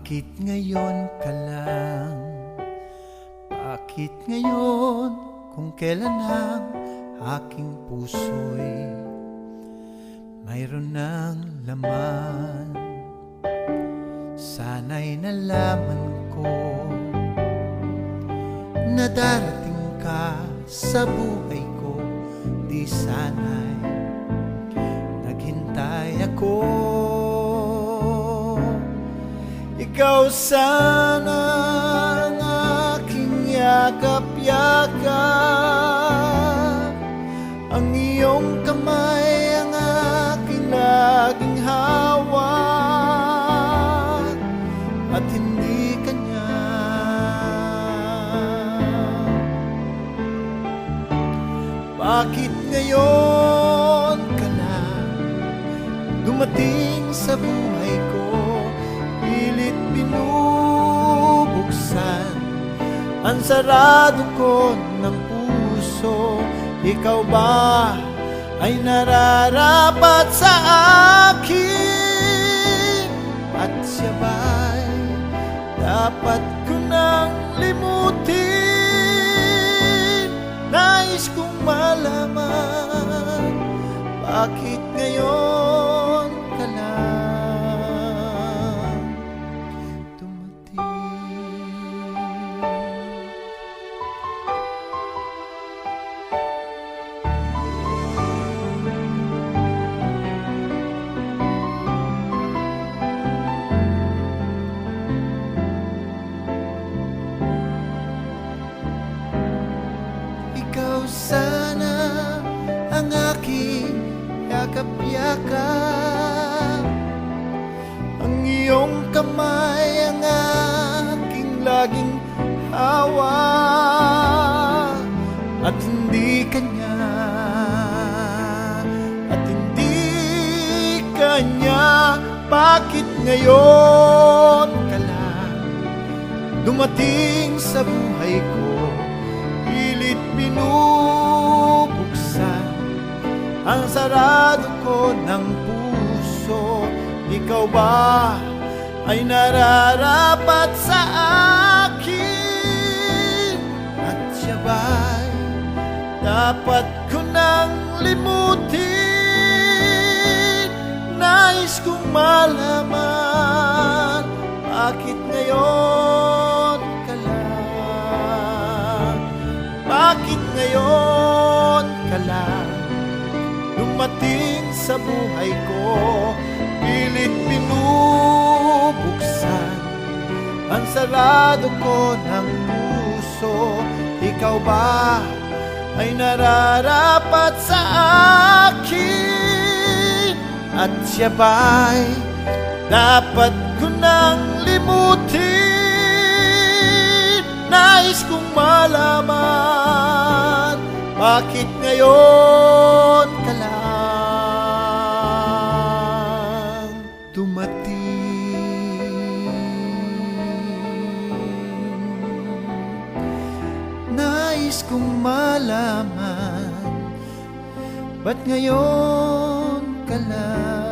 Bakit ngayon ka lang? Bakit ngayon kung kailan ang aking puso'y mayroon ng laman? Sana'y nalaman ko na darating ka sa buhay ko. Di sana'y naghintay ako. Ikaw sana ang aking yakap-yakap, ang iyong kamay ang aking laging hawak, at hindi kanya. Bakit ngayon ka na dumating sa buhay ko? Pilit binubuksan ang sarado ko ng puso. Ikaw ba ay nararapat sa akin? At siya ba'y dapat ko nang limutin? Nais kong malaman, bakit ngayon ka lang sana ang aking yakap-yakap, ang iyong kamay ang aking laging hawak, at hindi kanya, at hindi kanya. Bakit ngayon ka lang dumating sa buhay ko? Pilit binubuksan ang sarado ko ng puso. Ikaw ba ay nararapat sa akin? At siya ba'y dapat ko nang limutin? Nais kong malaman, bakit ngayon ka lang? Bakit ngayon ka lang dumating sa buhay ko? Pilit binubuksan ang sarado ko ng puso. Ikaw ba ay nararapat sa akin? At siya ba'y dapat ko nang limutin? Nais kong malaman, bakit ngayon ka lang dumating? Nais kong malaman, ba't ngayon ka lang